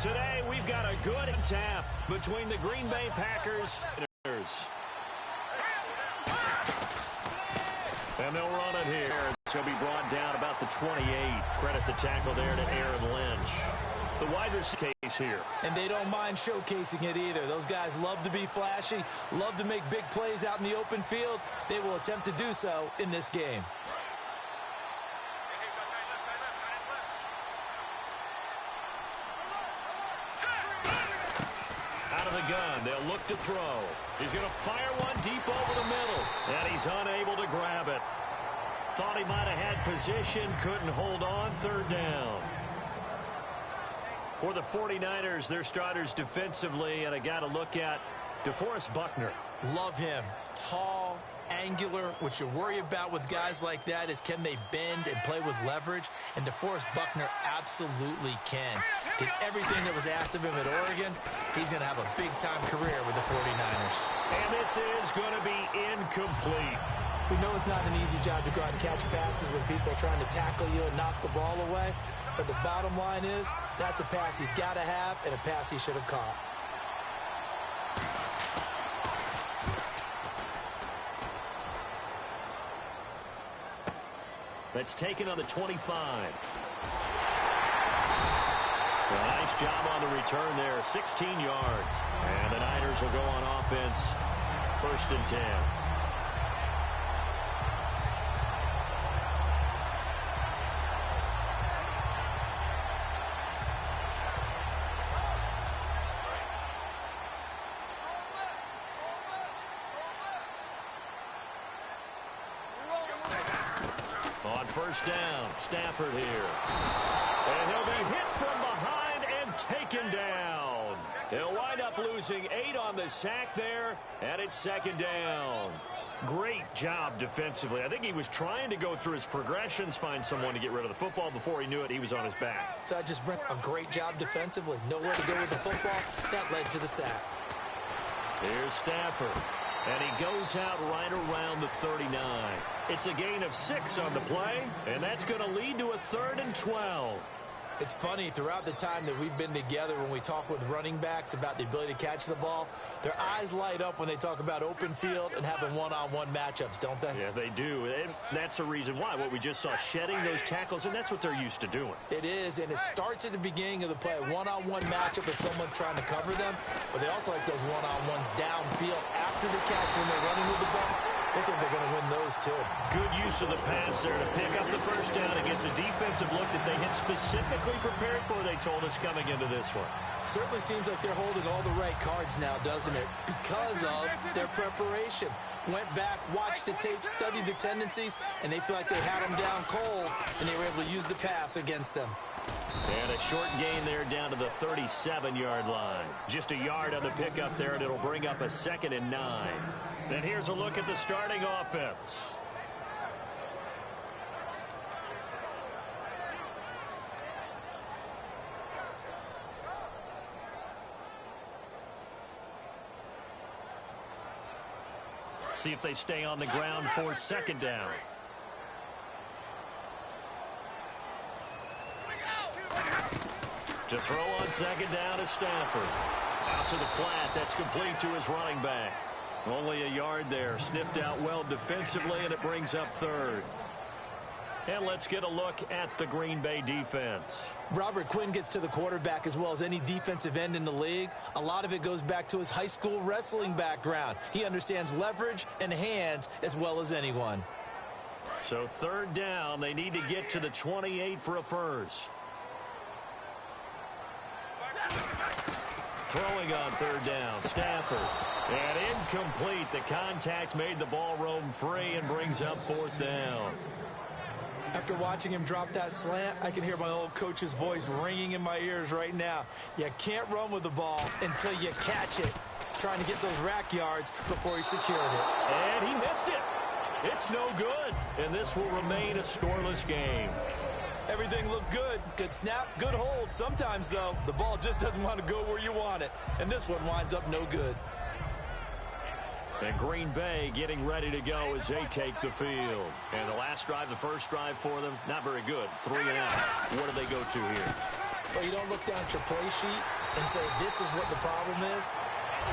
Today, we've got a good tap between the Green Bay Packers and And they'll run it here. He'll be brought down about the 28. Credit the tackle there to Aaron Lynch. The wide receiver case here. And they don't mind showcasing it either. Those guys love to be flashy, love to make big plays out in the open field. They will attempt to do so in this game. Out of the gun, they'll look to throw. He's going to fire one deep over the middle, and he's unable to grab it. Thought he might have had position, couldn't hold on. Third down. For the 49ers, their starters defensively, and I got to look at DeForest Buckner. Love him. Tall, angular. What you worry about with guys like that is can they bend and play with leverage? And DeForest Buckner absolutely can. Did everything that was asked of him at Oregon. He's going to have a big-time career with the 49ers. And this is going to be incomplete. We know it's not an easy job to go out and catch passes when people are trying to tackle you and knock the ball away. But the bottom line is, that's a pass he's got to have and a pass he should have caught. That's taken on the 25. A nice job on the return there, 16 yards. And the Niners will go on offense, 1st and 10. On 1st down, Stafford here. And he'll be hit from behind and taken down. He'll wind up losing 8 on the sack there, and it's 2nd down. Great job defensively. I think he was trying to go through his progressions, find someone to get rid of the football. Before he knew it, he was on his back. So I just bring a great job defensively. Nowhere to go with the football. That led to the sack. Here's Stafford. And he goes out right around the 39. It's a gain of 6 on the play, and that's going to lead to a 3rd and 12. It's funny, throughout the time that we've been together, when we talk with running backs about the ability to catch the ball, their eyes light up when they talk about open field and having one-on-one matchups, don't they? Yeah, they do. And that's the reason why. What we just saw, shedding those tackles, and that's what they're used to doing. It is, and it starts at the beginning of the play. One-on-one matchup if someone's trying to cover them, but they also like those one-on-ones downfield after the catch when they're running with the ball. They think they're going to win those, too. Good use of the pass there to pick up the 1st down against a defensive look that they had specifically prepared for, they told us, coming into this one. Certainly seems like they're holding all the right cards now, doesn't it? Because of their preparation. Went back, watched the tape, studied the tendencies, and they feel like they had them down cold, and they were able to use the pass against them. And a short gain there down to the 37-yard line. Just a yard on the pickup there, and it'll bring up a 2nd and 9. And here's a look at the starting offense. See if they stay on the ground for 2nd down. To throw on 2nd down is Stafford. Out to the flat. That's complete to his running back. Only a yard there. Sniffed out well defensively, and it brings up 3rd. And let's get a look at the Green Bay defense. Robert Quinn gets to the quarterback as well as any defensive end in the league. A lot of it goes back to his high school wrestling background. He understands leverage and hands as well as anyone. So 3rd down, they need to get to the 28 for a 1st. Throwing on 3rd down, Stafford. And incomplete. The contact made the ball roam free and brings up 4th down. After watching him drop that slant, I can hear my old coach's voice ringing in my ears right now. You can't run with the ball until you catch it. Trying to get those rack yards before he secured it. And he missed it. It's no good. And this will remain a scoreless game. Everything looked good. Good snap, good hold. Sometimes, though, the ball just doesn't want to go where you want it. And this one winds up no good. And Green Bay getting ready to go as they take the field. And the last drive, the first drive for them, not very good. 3 and out. What do they go to here? Well, you don't look down at your play sheet and say, this is what the problem is.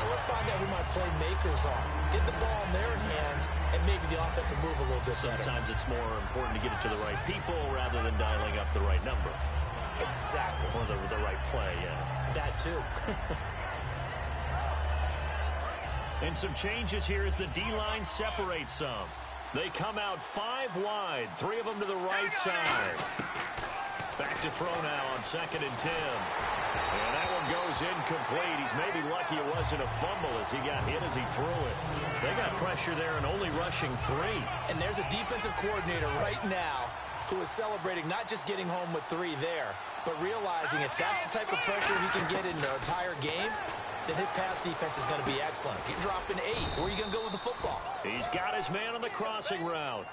Let's find out who my playmakers are. Get the ball in their hands, and maybe the offense will move a little bit better. Sometimes it's more important to get it to the right people rather than dialing up the right number. Exactly. Or the right play, yeah. That too. And some changes here as the D-line separates some. They come out 5 wide, 3 of them to the right side. Back to throw now on 2nd and 10. And that one goes incomplete. He's maybe lucky it wasn't a fumble as he got hit as he threw it. They got pressure there and only rushing 3. And there's a defensive coordinator right now who is celebrating not just getting home with 3 there, but realizing if that's the type of pressure he can get in the entire game, then his pass defense is going to be excellent. If you're dropping 8, where are you going to go with the football? He's got his man on the crossing route.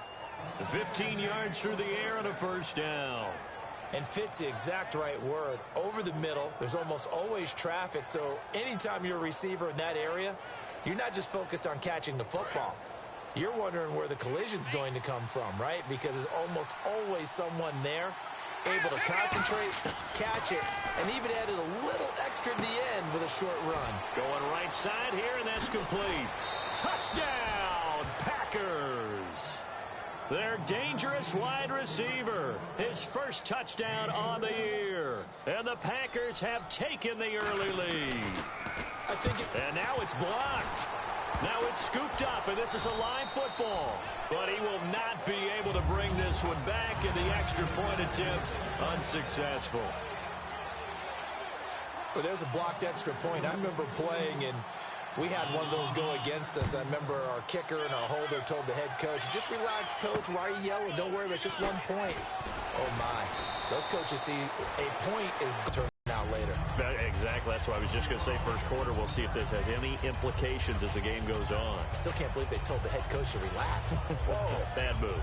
15 yards through the air and a first down. And fit's the exact right word. Over the middle, there's almost always traffic, so anytime you're a receiver in that area, you're not just focused on catching the football. You're wondering where the collision's going to come from, right? Because there's almost always someone there able to concentrate, catch it, and even added a little extra at the end with a short run. Going right side here, and that's complete. Touchdown, Packers! Their dangerous wide receiver, his first touchdown on the year. And the Packers have taken the early lead. And now it's blocked. Now it's scooped up, and this is a live football. But he will not be able to bring this one back, and the extra point attempt unsuccessful. Well, there's a blocked extra point. I remember playing, and we had one of those go against us. I remember our kicker and our holder told the head coach, just relax, coach. Why are you yelling? Don't worry, it's just 1 point. Oh, my. Those coaches see a point is turning out later. Exactly. That's why I was just going to say first quarter. We'll see if this has any implications as the game goes on. I still can't believe they told the head coach to relax. Whoa. Bad move.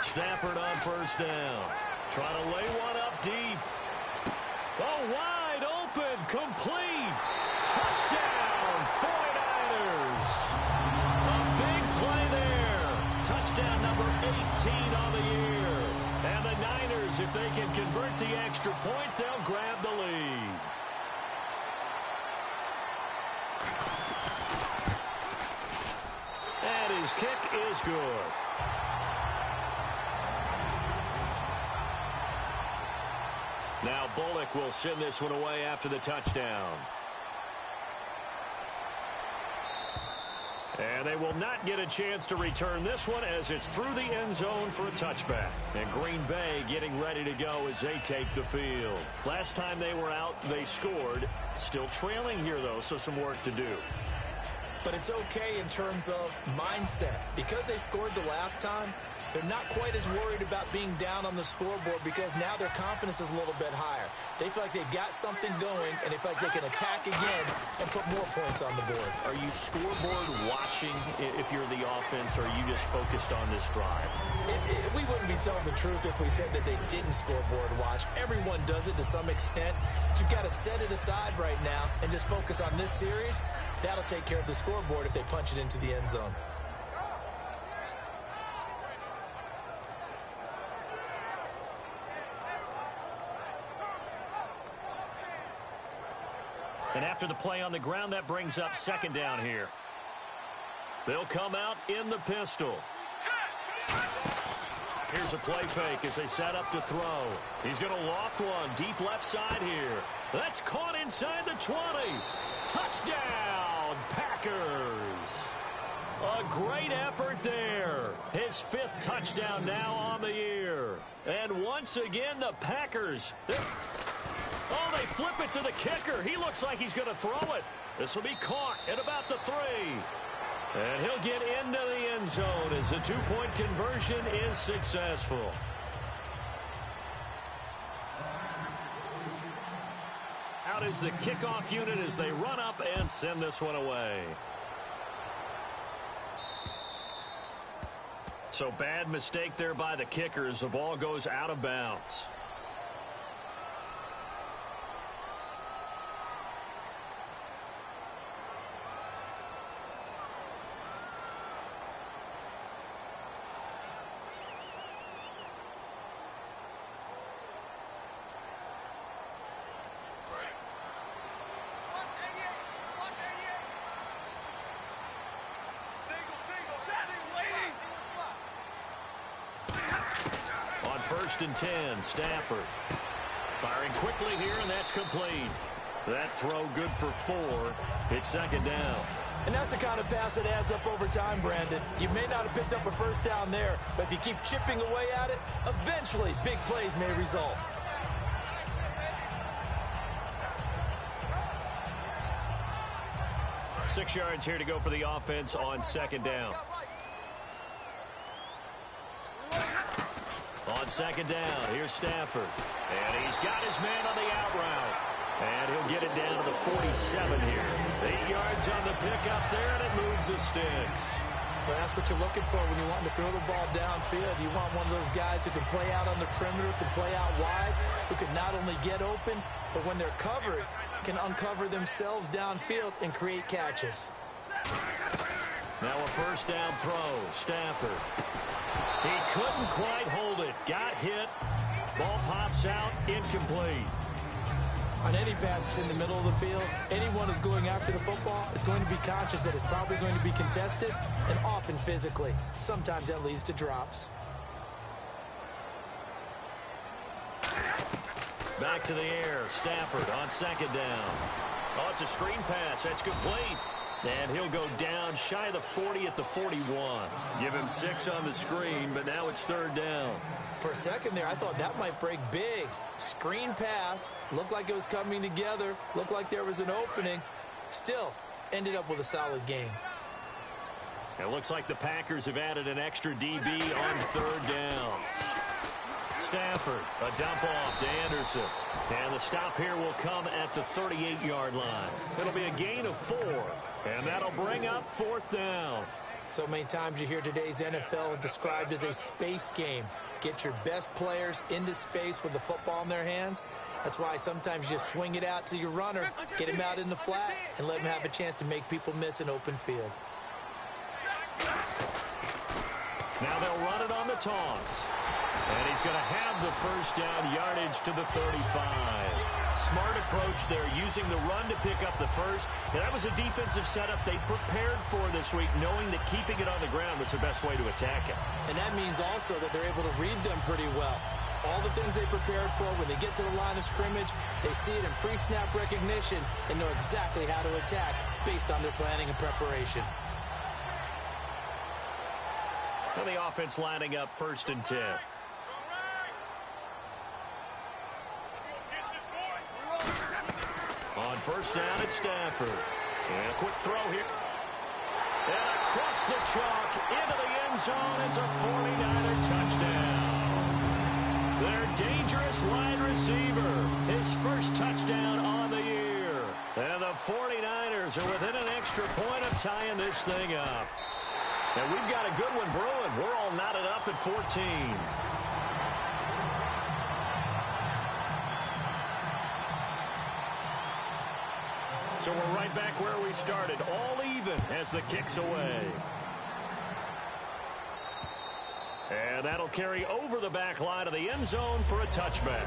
Stafford on first down. Trying to lay one up deep. Oh, wide open. Complete. Touchdown, 49ers. A big play there. Touchdown number 18 on the year. And the Niners, if they can convert the extra point, they'll grab the lead. And his kick is good. Now Bullock will send this one away after the touchdown. And they will not get a chance to return this one as it's through the end zone for a touchback. And Green Bay getting ready to go as they take the field. Last time they were out, they scored. Still trailing here, though, so some work to do. But it's okay in terms of mindset. Because they scored the last time, they're not quite as worried about being down on the scoreboard because now their confidence is a little bit higher. They feel like they've got something going, and they feel like they can attack again and put more points on the board. Are you scoreboard watching if you're the offense, or are you just focused on this drive? We wouldn't be telling the truth if we said that they didn't scoreboard watch. Everyone does it to some extent. But you've got to set it aside right now and just focus on this series. That'll take care of the scoreboard if they punch it into the end zone. And after the play on the ground, that brings up second down here. They'll come out in the pistol. Here's a play fake as they set up to throw. He's going to loft one deep left side here. That's caught inside the 20. Touchdown, Packers. A great effort there. His 5th touchdown now on the year. And once again, the Packers. Oh, they flip it to the kicker. He looks like he's going to throw it. This will be caught at about the 3. And he'll get into the end zone as the 2-point conversion is successful. Out is the kickoff unit as they run up and send this one away. So bad mistake there by the kickers. The ball goes out of bounds. first and 10. Stafford firing quickly here, and that's complete. That throw good for 4. It's second down. And that's the kind of pass that adds up over time, Brandon. You may not have picked up a first down there, but if you keep chipping away at it, eventually big plays may result. Six yards here to go for the offense on second down. On second down, here's Stafford. And he's got his man on the out route. And he'll get it down to the 47 here. 8 yards on the pickup there, and it moves the sticks. Well, that's what you're looking for when you want to throw the ball downfield. You want one of those guys who can play out on the perimeter, can play out wide, who can not only get open, but when they're covered, can uncover themselves downfield and create catches. Now a first down throw. Stafford. He couldn't quite hold it. Got hit. Ball pops out. Incomplete. On any passes in the middle of the field, anyone who's going after the football is going to be conscious that it's probably going to be contested, and often physically. Sometimes that leads to drops. Back to the air. Stafford on second down. Oh, it's a screen pass. That's complete. And he'll go down shy of the 40 at the 41. Give him 6 on the screen, but now it's third down. For a second there, I thought that might break big. Screen pass. Looked like it was coming together. Looked like there was an opening. Still, ended up with a solid game. It looks like the Packers have added an extra DB on third down. Stafford, a dump off to Anderson. And the stop here will come at the 38-yard line. It'll be a gain of 4. And that'll bring up fourth down. So many times you hear today's NFL described as a space game. Get your best players into space with the football in their hands. That's why sometimes you swing it out to your runner, get him out in the flat, and let him have a chance to make people miss an open field. Now they'll run it on the toss. And he's going to have the first down, yardage to the 35. Smart approach there, using the run to pick up the first. And that was a defensive setup they prepared for this week, knowing that keeping it on the ground was the best way to attack it. And that means also that they're able to read them pretty well. All the things they prepared for, when they get to the line of scrimmage, they see it in pre-snap recognition and know exactly how to attack based on their planning and preparation. And the offense lining up first and 10. On first down, it's Stafford. And a quick throw here. And across the chalk into the end zone. It's a 49er touchdown. Their dangerous wide receiver. His first touchdown on the year. And the 49ers are within an extra point of tying this thing up. And we've got a good one brewing. We're all knotted up at 14. So we're right back where we started, all even as the kick's away. And that'll carry over the back line of the end zone for a touchback.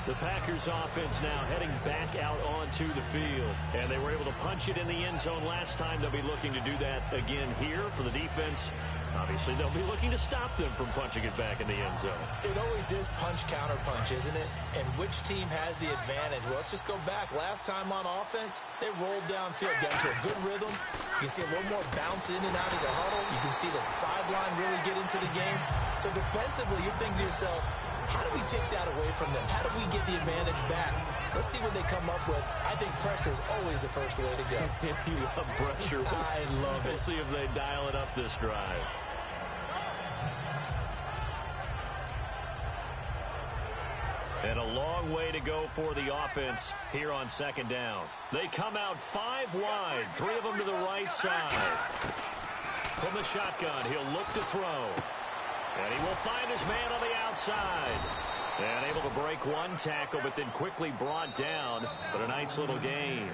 The Packers offense now heading back out onto the field. And they were able to punch it in the end zone last time. They'll be looking to do that again here for the defense. Obviously, they'll be looking to stop them from punching it back in the end zone. It always is punch-counter-punch, isn't it? And which team has the advantage? Well, let's just go back. Last time on offense, they rolled downfield, got into a good rhythm. You can see a little more bounce in and out of the huddle. You can see the sideline really get into the game. So defensively, you're thinking to yourself, how do we take that away from them? How do we get the advantage back? Let's see what they come up with. I think pressure is always the first way to go. You love pressure. I love it. We'll see if they dial it up this drive. And a long way to go for the offense here on second down. They come out 5 wide, 3 of them to the right side. From the shotgun, he'll look to throw. And he will find his man on the outside. And able to break one tackle, but then quickly brought down. But a nice little gain.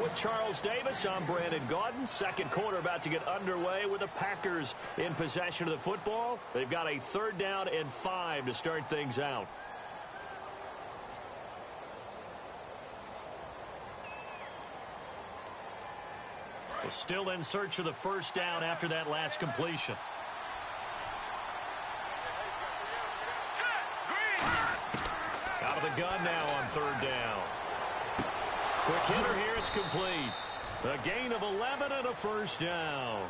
With Charles Davis, I'm Brandon Gaudin. Second quarter about to get underway with the Packers in possession of the football. They've got a 3rd down and 5 to start things out. Well, still in search of the first down after that last completion. gun now on third down. Quick hitter here, it's complete. A gain of 11 and a first down.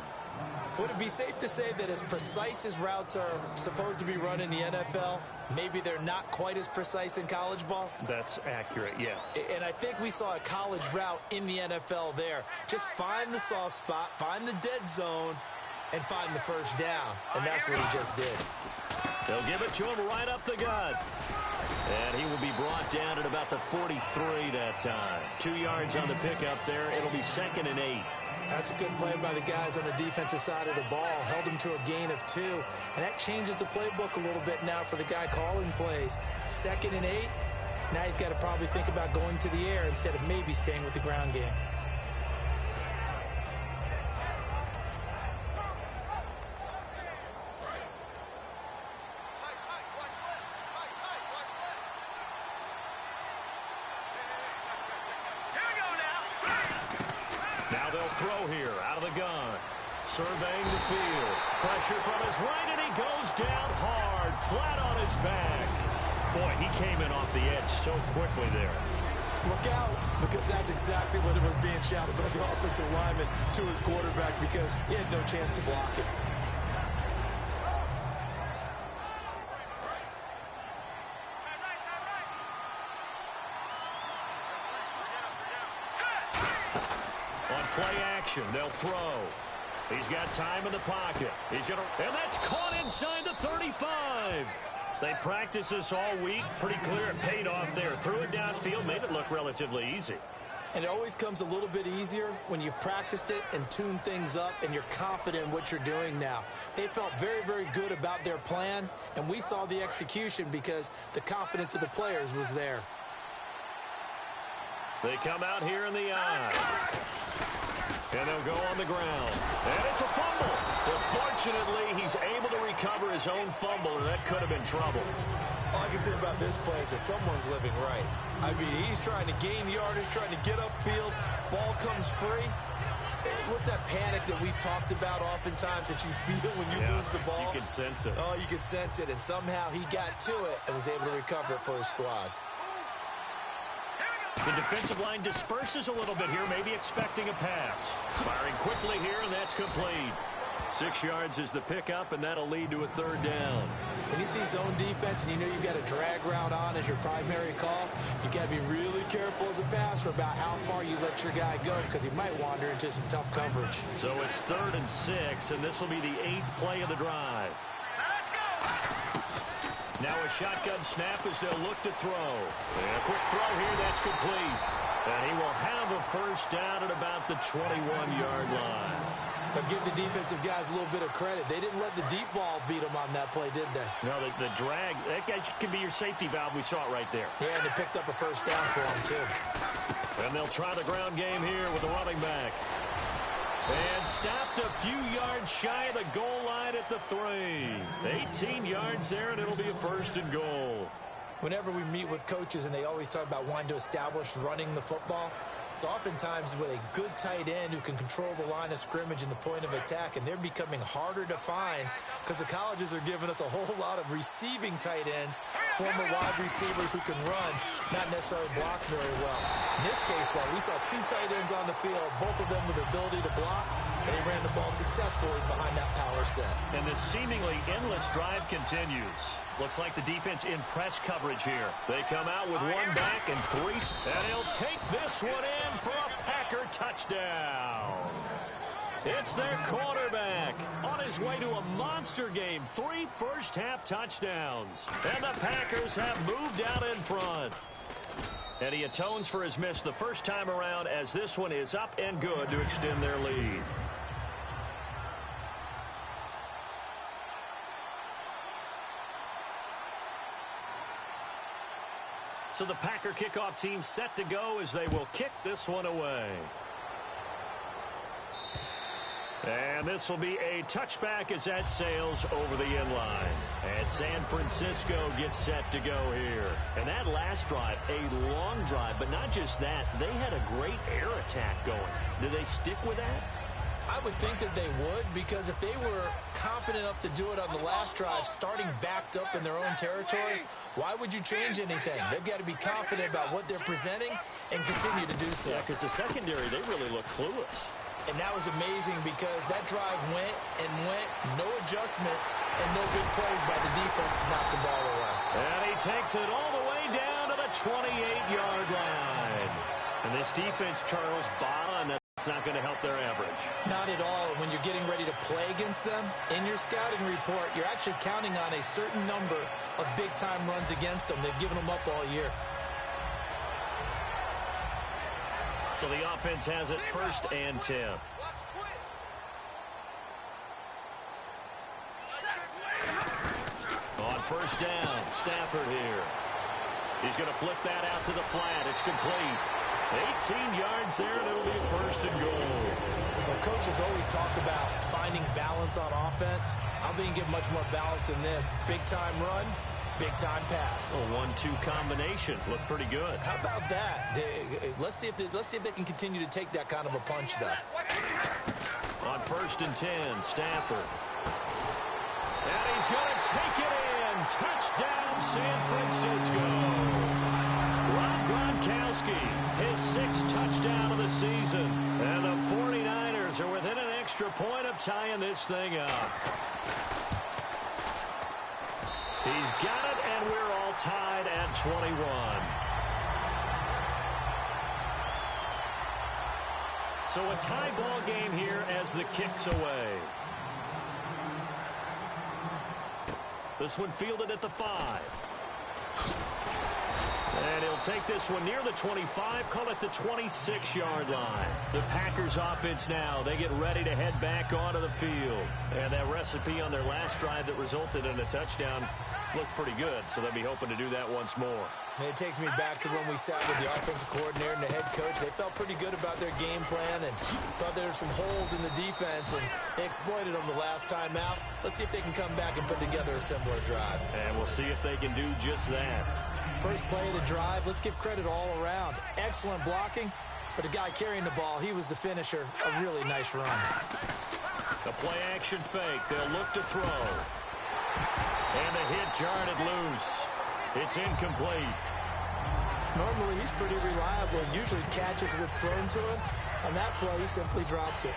Would it be safe to say that as precise as routes are supposed to be run in the NFL, maybe they're not quite as precise in college ball? That's accurate, yeah. And I think we saw a college route in the NFL there. Just find the soft spot, find the dead zone, and find the first down. And that's what he just did. They'll give it to him right up the gut. And he will be brought down at about the 43 that time. 2 yards on the pickup there. It'll be 2nd and 8. That's a good play by the guys on the defensive side of the ball. Held him to a gain of 2. And that changes the playbook a little bit now for the guy calling plays. 2nd and 8. Now he's got to probably think about going to the air instead of maybe staying with the ground game. Throw here out of the gun. Surveying the field. Pressure from his right, and he goes down hard, flat on his back. Boy, he came in off the edge so quickly there. Look out, because that's exactly what it was being shouted by the offensive lineman to his quarterback, because he had no chance to block it. Play action. They'll throw. He's got time in the pocket. He's going to, and that's caught inside the 35. They practiced this all week. Pretty clear it paid off there. Threw it downfield, made it look relatively easy. And it always comes a little bit easier when you've practiced it and tuned things up and you're confident in what you're doing now. They felt very, very good about their plan, and we saw the execution because the confidence of the players was there. They come out here in the eye. And they'll go on the ground. And it's a fumble. Well, fortunately, he's able to recover his own fumble, and that could have been trouble. All I can say about this play is that someone's living right. I mean, he's trying to gain yardage, trying to get upfield. Ball comes free. What's that panic that we've talked about oftentimes that you feel when you lose the ball? You can sense it. Oh, you can sense it. And somehow he got to it and was able to recover it for his squad. The defensive line disperses a little bit here, maybe expecting a pass. Firing quickly here, and that's complete. 6 yards is the pickup, and that'll lead to a third down. When you see zone defense and you know you've got a drag route on as your primary call, you got to be really careful as a passer about how far you let your guy go because he might wander into some tough coverage. So it's 3rd and 6, and this will be the 8th play of the drive. Let's go! Now a shotgun snap as they'll look to throw. And a quick throw here, that's complete. And he will have a first down at about the 21-yard line. But give the defensive guys a little bit of credit. They didn't let the deep ball beat them on that play, did they? No, the drag, that guy can be your safety valve. We saw it right there. Yeah, and they picked up a first down for him, too. And they'll try the ground game here with the running back. And stopped a few yards shy of the goal line at the 3. 18 yards there, and it'll be a 1st and goal. Whenever we meet with coaches and they always talk about wanting to establish running the football, it's oftentimes with a good tight end who can control the line of scrimmage and the point of attack, and they're becoming harder to find because the colleges are giving us a whole lot of receiving tight ends, former wide receivers who can run, not necessarily block very well. In this case, though, we saw 2 tight ends on the field, both of them with the ability to block, and they ran the ball successfully behind that power set. And this seemingly endless drive continues. Looks like the defense in press coverage here. They come out with 1 back and 3. And he'll take this one in for a Packer touchdown. It's their quarterback on his way to a monster game. 3 first-half touchdowns. And the Packers have moved out in front. And he atones for his miss the first time around as this one is up and good to extend their lead. So the Packer kickoff team set to go as they will kick this one away. And this will be a touchback as that sails over the end line. And San Francisco gets set to go here. And that last drive, a long drive, but not just that. They had a great air attack going. Do they stick with that? I I would think that they would, because if they were confident enough to do it on the last drive, starting backed up in their own territory, why would you change anything? They've got to be confident about what they're presenting and continue to do so. Yeah, because the secondary, they really look clueless. And that was amazing because that drive went and went, no adjustments, and no good plays by the defense to knock the ball away. And he takes it all the way down to the 28-yard line. And this defense, Charles, bottom, that's not going to help their average. Not at all. When you're getting ready to play against them, in your scouting report, you're actually counting on a certain number of big-time runs against them. They've given them up all year. So the offense has it 1st and 10. On 1st down, Stafford here. He's going to flip that out to the flat. It's complete. 18 yards there, and it'll be 1st and goal. Well, coaches always talk about finding balance on offense. I don't think you can get much more balance than this. Big-time run, big-time pass. A 1-2 combination. Looked pretty good. How about that? Let's see if they can continue to take that kind of a punch, though. On 1st and 10, Stafford. And he's going to take it in. Touchdown, San Francisco. Rob Gronkowski, his 6th touchdown of the season. And the 49ers are within an extra point of tying this thing up. He's got it, and we're all tied at 21. So a tie ball game here as the kick's away. This one fielded at the 5. And he'll take this one near the 25, call it the 26-yard line. The Packers offense now, they get ready to head back onto the field. And that recipe on their last drive that resulted in a touchdown looked pretty good, so they'll be hoping to do that once more. And it takes me back to when we sat with the offensive coordinator and the head coach. They felt pretty good about their game plan and thought there were some holes in the defense, and they exploited them the last time out. Let's see if they can come back and put together a similar drive. And we'll see if they can do just that. First play of the drive, let's give credit all around. Excellent blocking, but the guy carrying the ball, he was the finisher. A really nice run. The play-action fake. They'll look to throw. And the hit jarred it loose. It's incomplete. Normally, he's pretty reliable. Usually catches what's thrown to him. On that play, he simply dropped it.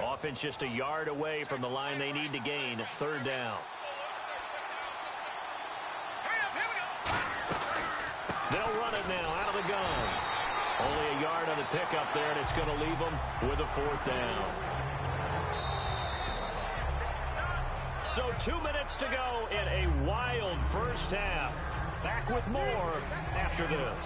Offense just a yard away from the line they need to gain. 3rd down. They'll run it now out of the gun. Only a yard on the pickup there, and it's going to leave them with a 4th down. So 2 minutes to go in a wild first half. Back with more after this.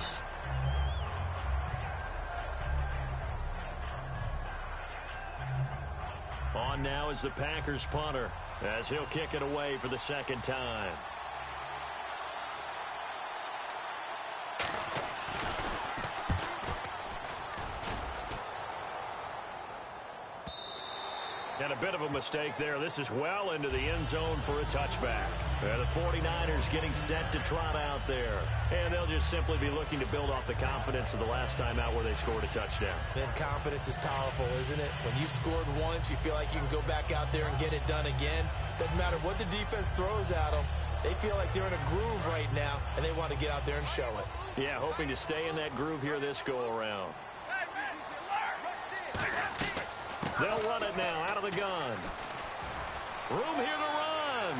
On now is the Packers punter as he'll kick it away for the 2nd time. And a bit of a mistake there. This is well into the end zone for a touchback. And the 49ers getting set to trot out there. And they'll just simply be looking to build off the confidence of the last time out where they scored a touchdown. Then confidence is powerful, isn't it? When you've scored once, you feel like you can go back out there and get it done again. Doesn't matter what the defense throws at them. They feel like they're in a groove right now, and they want to get out there and show it. Yeah, hoping to stay in that groove here this go-around. They'll run it now out of the gun. Room here to run.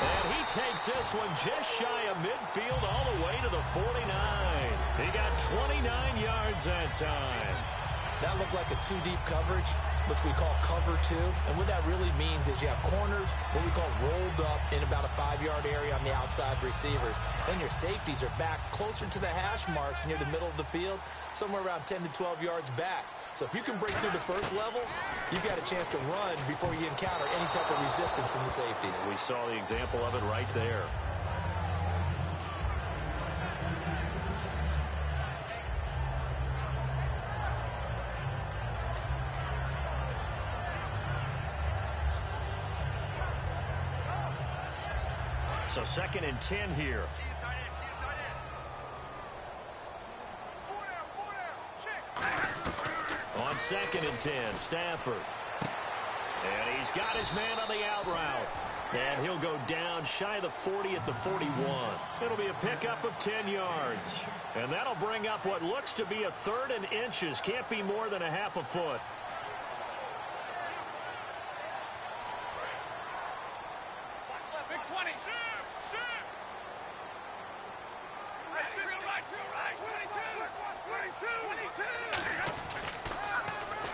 And he takes this one just shy of midfield all the way to the 49. He got 29 yards that time. That looked like a two-deep coverage, which we call cover two. And what that really means is you have corners, what we call rolled up in about a 5-yard area on the outside receivers. Then your safeties are back closer to the hash marks near the middle of the field, somewhere around 10 to 12 yards back. So if you can break through the first level, you've got a chance to run before you encounter any type of resistance from the safeties. We saw the example of it right there. So 2nd and 10 here. On 2nd and 10, Stafford. And he's got his man on the out route. And he'll go down shy of the 40 at the 41. It'll be a pickup of 10 yards. And that'll bring up what looks to be a 3rd and inches. Can't be more than a half a foot. Big 20.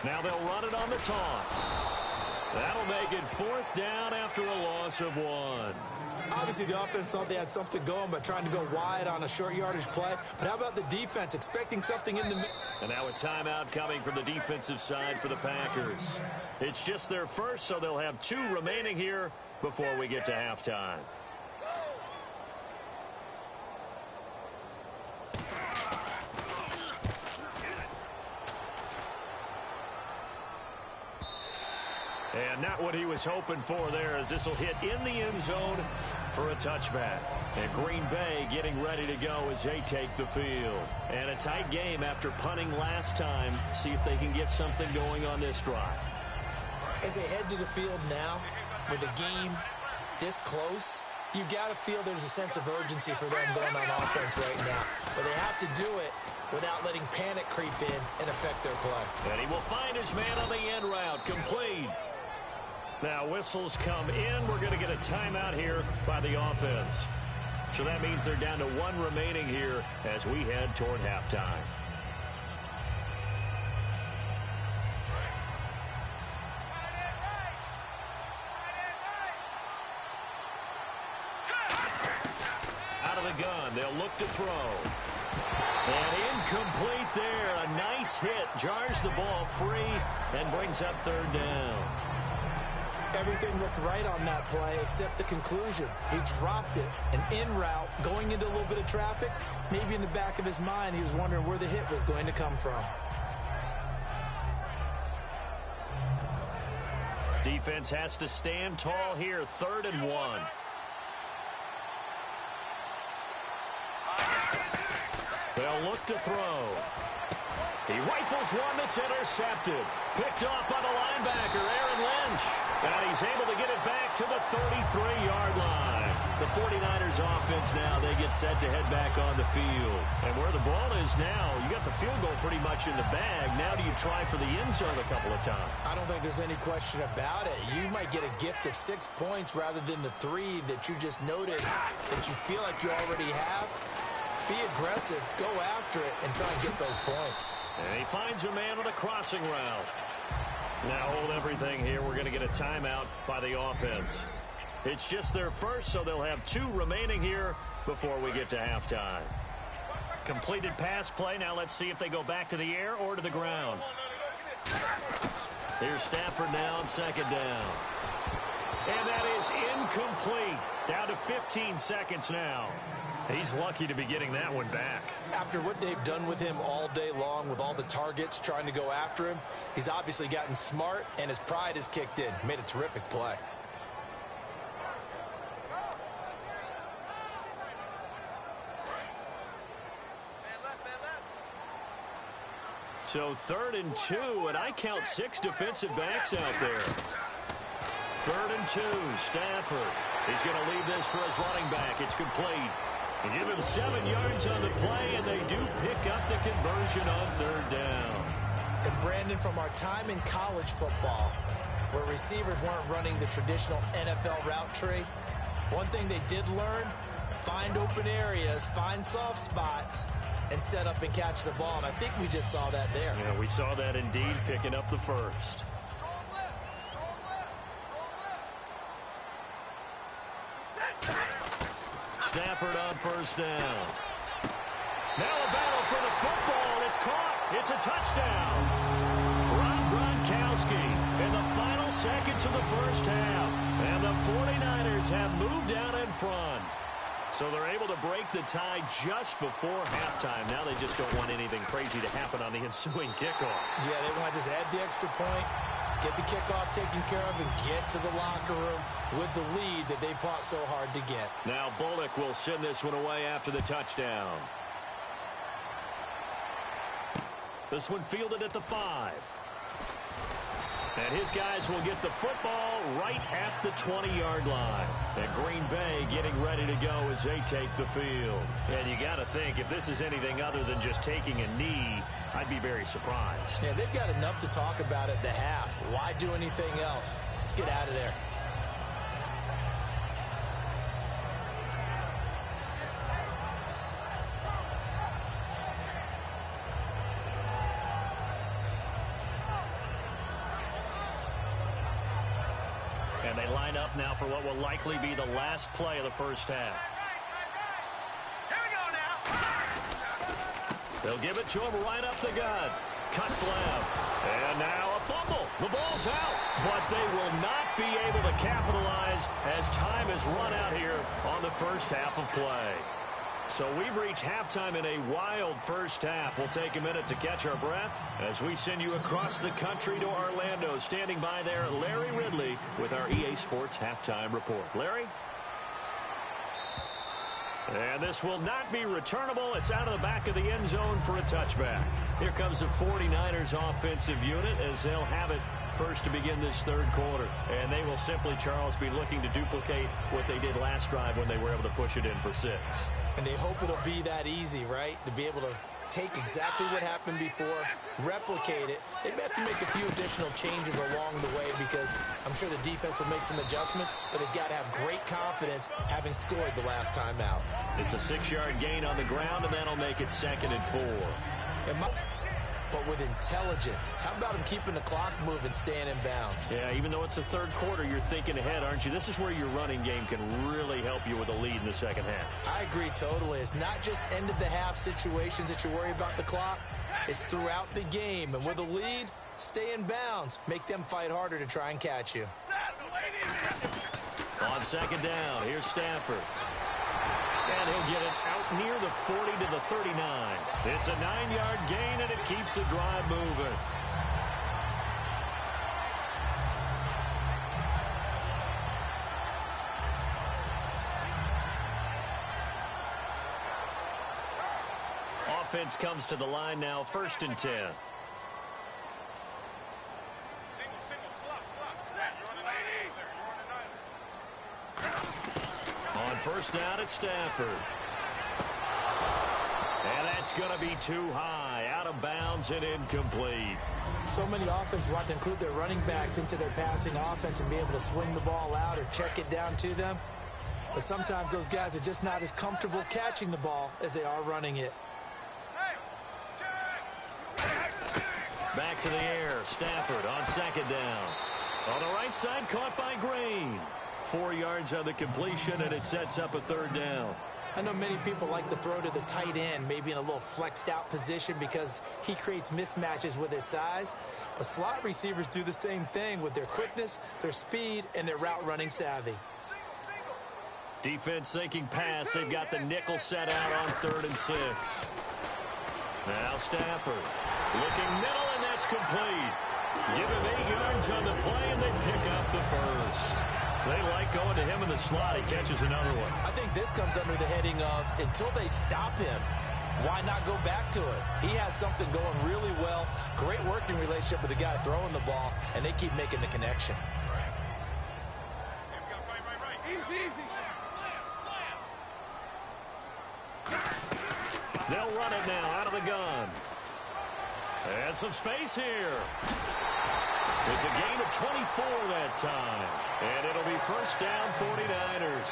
Now they'll run it on the toss. That'll make it 4th down after a loss of 1. Obviously, the offense thought they had something going by trying to go wide on a short yardage play. But how about the defense expecting something in the middle? And now a timeout coming from the defensive side for the Packers. It's just their first, so they'll have 2 remaining here before we get to halftime. And not what he was hoping for there, as this will hit in the end zone for a touchback. And Green Bay getting ready to go as they take the field. And a tight game after punting last time. See if they can get something going on this drive. As they head to the field now, with the game this close, you've got to feel there's a sense of urgency for them going on offense right now. But they have to do it without letting panic creep in and affect their play. And he will find his man on the end route, complete. Now whistles come in. We're going to get a timeout here by the offense. So that means they're down to 1 remaining here as we head toward halftime. Out of the gun, they'll look to throw. And incomplete there. A nice hit. Jars the ball free and brings up 3rd down. Everything looked right on that play except the conclusion. He dropped it, an in route, going into a little bit of traffic. Maybe in the back of his mind, he was wondering where the hit was going to come from. Defense has to stand tall here, 3rd and 1. They'll look to throw. He rifles one that's intercepted. Picked off by the linebacker, Aaron Lynch. And he's able to get it back to the 33-yard line. The 49ers offense now, they get set to head back on the field. And where the ball is now, you got the field goal pretty much in the bag. Now do you try for the end zone a couple of times? I don't think there's any question about it. You might get a gift of 6 points rather than the 3 that you just noted that you feel like you already have. Be aggressive, go after it, and try and get those points. And he finds a man on a crossing route. Now hold everything here. We're going to get a timeout by the offense. It's just their first, so they'll have 2 remaining here before we get to halftime. Completed pass play. Now let's see if they go back to the air or to the ground. Here's Stafford now on 2nd down. And that is incomplete. Down to 15 seconds now. He's lucky to be getting that one back. After what they've done with him all day long with all the targets trying to go after him, he's obviously gotten smart and his pride has kicked in. Made a terrific play. So 3rd and 2, and I count 6 defensive backs out there. 3rd and 2, Stafford. He's going to leave this for his running back. It's complete. They give him 7 yards on the play, and they do pick up the conversion on 3rd down. And Brandon, from our time in college football, where receivers weren't running the traditional NFL route tree, one thing they did learn, find open areas, find soft spots, and set up and catch the ball. And I think we just saw that there. Yeah, we saw that indeed, picking up the first. Stafford on 1st down. Now a battle for the football, and it's caught. It's a touchdown. Rob Gronkowski in the final seconds of the first half. And the 49ers have moved out in front. So they're able to break the tie just before halftime. Now they just don't want anything crazy to happen on the ensuing kickoff. Yeah, they want to just add the extra point, get the kickoff taken care of, and get to the locker room with the lead that they fought so hard to get. Now Bullock will send this one away after the touchdown. This one fielded at the 5. And his guys will get the football right at the 20-yard line. And Green Bay getting ready to go as they take the field. And you got to think, if this is anything other than just taking a knee, I'd be very surprised. Yeah, they've got enough to talk about at the half. Why do anything else? Just get out of there. And they line up now for what will likely be the last play of the first half. Here we go now. They'll give it to him right up the gut. Cuts left. And now a fumble. The ball's out. But they will not be able to capitalize as time has run out here on the first half of play. So we've reached halftime in a wild first half. We'll take a minute to catch our breath as we send you across the country to Orlando. Standing by there, Larry Ridley with our EA Sports Halftime Report. Larry? And this will not be returnable. It's out of the back of the end zone for a touchback. Here comes the 49ers offensive unit as they'll have it first to begin this third quarter. And they will simply, Charles, be looking to duplicate what they did last drive when they were able to push it in for 6. And they hope it'll be that easy, right? To be able to take exactly what happened before, replicate it. They may have to make a few additional changes along the way because I'm sure the defense will make some adjustments, but they've got to have great confidence having scored the last time out. It's a 6-yard gain on the ground, and that'll make it 2nd and 4. But with intelligence. How about him keeping the clock moving, staying in bounds? Yeah, even though it's the third quarter, you're thinking ahead, aren't you? This is where your running game can really help you with a lead in the second half. I agree totally. It's not just end-of-the-half situations that you worry about the clock. It's throughout the game. And with a lead, stay in bounds. Make them fight harder to try and catch you. On 2nd down, here's Stafford. And he'll get it out near the 40 to the 39. It's a 9-yard gain, and it keeps the drive moving. Offense comes to the line now, 1st and 10. On 1st down, it's Stafford. And that's going to be too high, out of bounds and incomplete. So many offenses want to include their running backs into their passing offense and be able to swing the ball out or check it down to them. But sometimes those guys are just not as comfortable catching the ball as they are running it. Back to the air, Stafford on 2nd down. On the right side, caught by Green. 4 yards on the completion, and it sets up a 3rd down. I know many people like to throw to the tight end, maybe in a little flexed out position because he creates mismatches with his size. But slot receivers do the same thing with their quickness, their speed, and their route running savvy. Defense thinking pass. They've got the nickel set out on 3rd and 6. Now Stafford looking middle, and that's complete. Give him 8 yards on the play, and they pick up the 1st. They like going to him in the slot. He catches another one. I think this comes under the heading of until they stop him, why not go back to it? He has something going really well. Great working relationship with the guy throwing the ball, and they keep making the connection. They'll run it now out of the gun. And some space here. It's a gain of 24 that time. And it'll be 1st down, 49ers.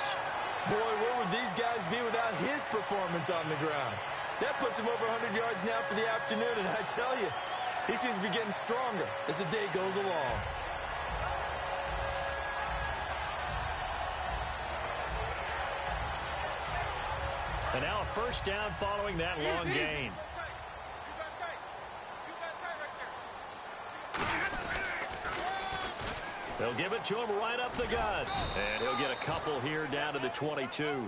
Boy, where would these guys be without his performance on the ground? That puts him over 100 yards now for the afternoon, and I tell you, he seems to be getting stronger as the day goes along. And now a 1st down following that long gain. They'll give it to him right up the gut. And he'll get a couple here down to the 22.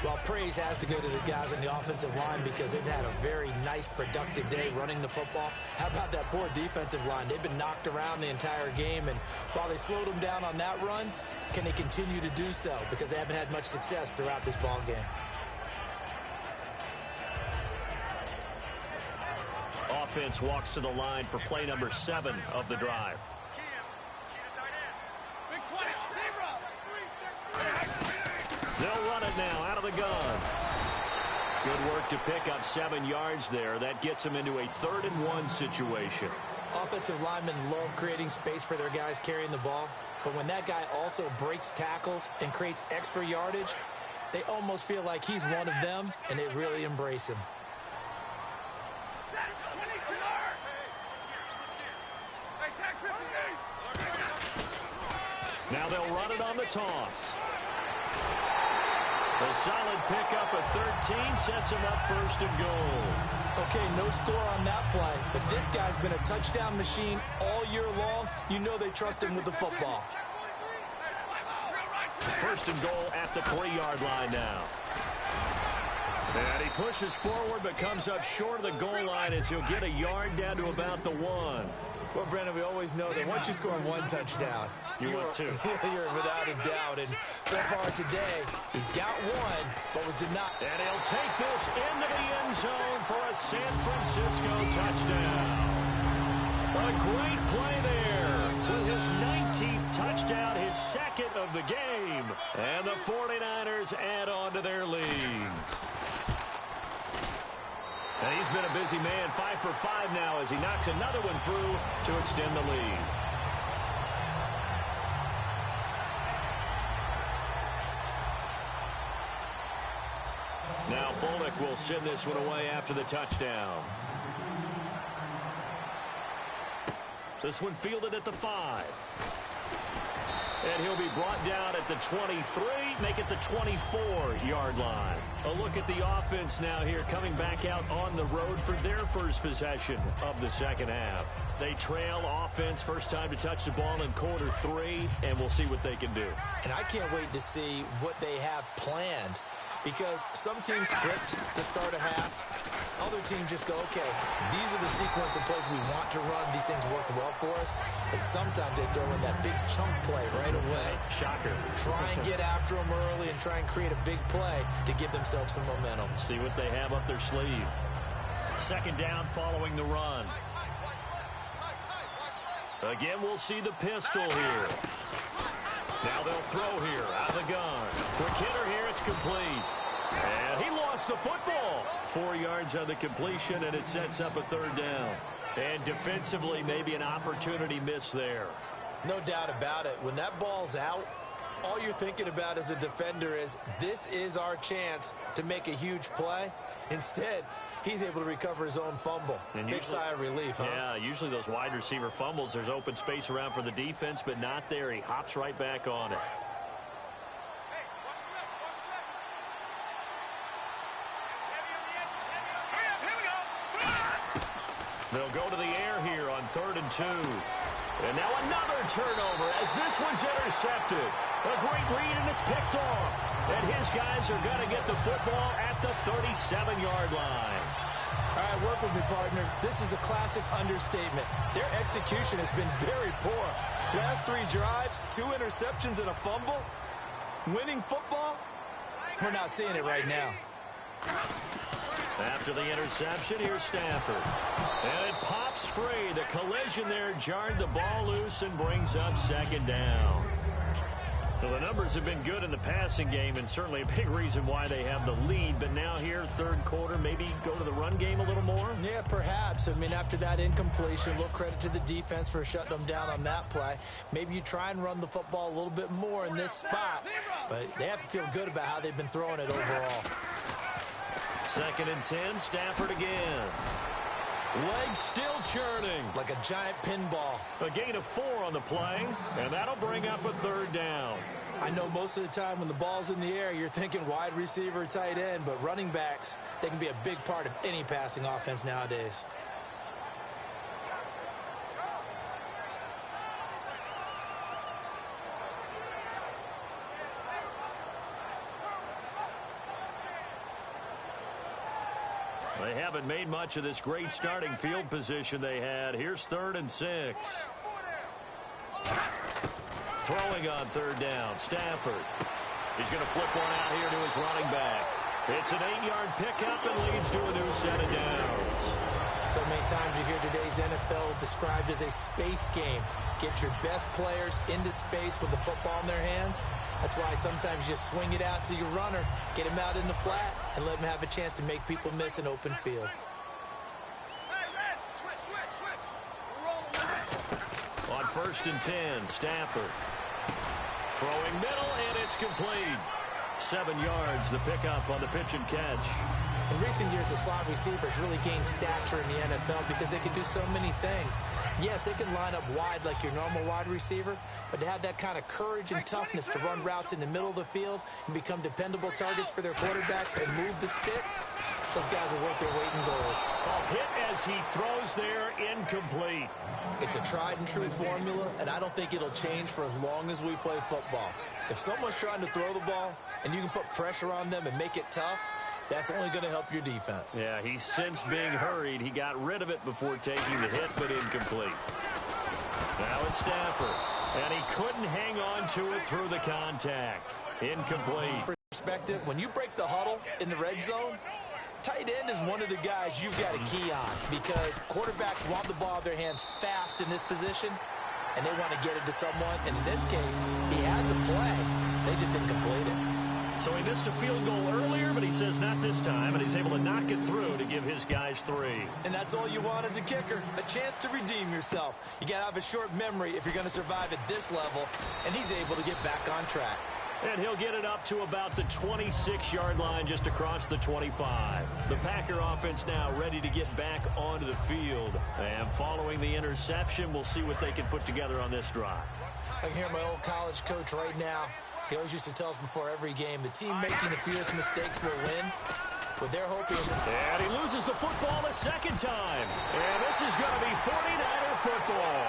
Well, praise has to go to the guys on the offensive line because they've had a very nice, productive day running the football. How about that poor defensive line? They've been knocked around the entire game, and while they slowed them down on that run, can they continue to do so? Because they haven't had much success throughout this ball game. Offense walks to the line for play number 7 of the drive. They'll run it now out of the gun. Good work to pick up 7 yards there. That gets them into a 3rd and 1 situation. Offensive linemen love creating space for their guys carrying the ball, but when that guy also breaks tackles and creates extra yardage, they almost feel like he's one of them, and they really embrace him. Now they'll run it on the toss. A solid pickup of 13 sets him up 1st and goal. Okay, no score on that play, but this guy's been a touchdown machine all year long. You know they trust him with the football. 1st and goal at the 3-yard line now. And he pushes forward but comes up short of the goal line as he'll get a yard down to about the 1. Well, Brandon, we always know that once you score 1 touchdown, you want 2. You're without a doubt. And so far today, he's got 1, but was denied. And he'll take this into the end zone for a San Francisco touchdown. A great play there with his 19th touchdown, his 2nd of the game. And the 49ers add on to their lead. And he's been a busy man, 5 for 5 now as he knocks another one through to extend the lead. Now Bullock will send this one away after the touchdown. This one fielded at the 5. And he'll be brought down at the 23, make it the 24-yard line. A look at the offense now here, coming back out on the road for their first possession of the 2nd half. They trail offense, first time to touch the ball in quarter 3, and we'll see what they can do. And I can't wait to see what they have planned, because some teams script to start a half. Other teams just go, okay, these are the sequence of plays we want to run. These things worked well for us. And sometimes they throw in that big chunk play right away. Shocker. Try and get after them early and try and create a big play to give themselves some momentum. See what they have up their sleeve. 2nd down following the run. Again, we'll see the pistol here. Now they'll throw here out of the gun. Quick hitter here, it's complete. And he lost the football. 4 yards on the completion, and it sets up a 3rd down. And defensively, maybe an opportunity miss there. No doubt about it. When that ball's out, all you're thinking about as a defender is, this is our chance to make a huge play. Instead, he's able to recover his own fumble. And big sigh of relief, huh? Yeah, usually those wide receiver fumbles, there's open space around for the defense, but not there. He hops right back on it. They'll go to the air here on 3rd and 2. And now another turnover as this one's intercepted. A great read, and it's picked off. And his guys are going to get the football at the 37-yard line. All right, work with me, partner. This is a classic understatement. Their execution has been very poor. Last 3 drives, 2 interceptions and a fumble. Winning football? We're not seeing it right now. After the interception, here's Stafford. And it pops free. The collision there jarred the ball loose and brings up 2nd down. Well, the numbers have been good in the passing game, and certainly a big reason why they have the lead. But now here, 3rd quarter, maybe go to the run game a little more? Yeah, perhaps. I mean, after that incompletion, a little credit to the defense for shutting them down on that play. Maybe you try and run the football a little bit more in this spot. But they have to feel good about how they've been throwing it overall. 2nd and 10, Stafford again. Legs still churning. Like a giant pinball. A gain of 4 on the play, and that'll bring up a 3rd down. I know most of the time when the ball's in the air, you're thinking wide receiver, tight end, but running backs, they can be a big part of any passing offense nowadays. haven't made much of this great starting field position they had. Here's 3rd and 6. Throwing on 3rd down, Stafford. He's going to flip one out here to his running back. It's an 8-yard pickup and leads to a new set of downs. So many times you hear today's NFL described as a space game. Get your best players into space with the football in their hands. That's why sometimes you swing it out to your runner, get him out in the flat, and let him have a chance to make people miss an open field. On 1st and 10, Stafford. Throwing middle, and it's complete. 7 yards, the pickup on the pitch and catch. In recent years, the slot receivers really gained stature in the NFL because they can do so many things. Yes, they can line up wide like your normal wide receiver, but to have that kind of courage and toughness to run routes in the middle of the field and become dependable targets for their quarterbacks and move the sticks, those guys are worth their weight in gold. A hit as he throws there, incomplete. It's a tried and true formula, and I don't think it'll change for as long as we play football. If someone's trying to throw the ball and you can put pressure on them and make it tough, that's only going to help your defense. Yeah, he's since being hurried. He got rid of it before taking the hit, but incomplete. Now it's Stafford, and he couldn't hang on to it through the contact. Incomplete. Perspective, when you break the huddle in the red zone, tight end is one of the guys you've got to key on because quarterbacks want the ball in their hands fast in this position, and they want to get it to someone. And in this case, he had the play. They just didn't complete it. So he missed a field goal earlier, but he says not this time, and he's able to knock it through to give his guys 3. And that's all you want as a kicker, a chance to redeem yourself. You got to have a short memory if you're going to survive at this level, and he's able to get back on track. And he'll get it up to about the 26-yard line just across the 25. The Packer offense now ready to get back onto the field. And following the interception, we'll see what they can put together on this drive. I can hear my old college coach right now. He always used to tell us before every game, the team making the fewest mistakes will win. What they're hoping is... And he loses the football a second time. And this is going to be 49er football.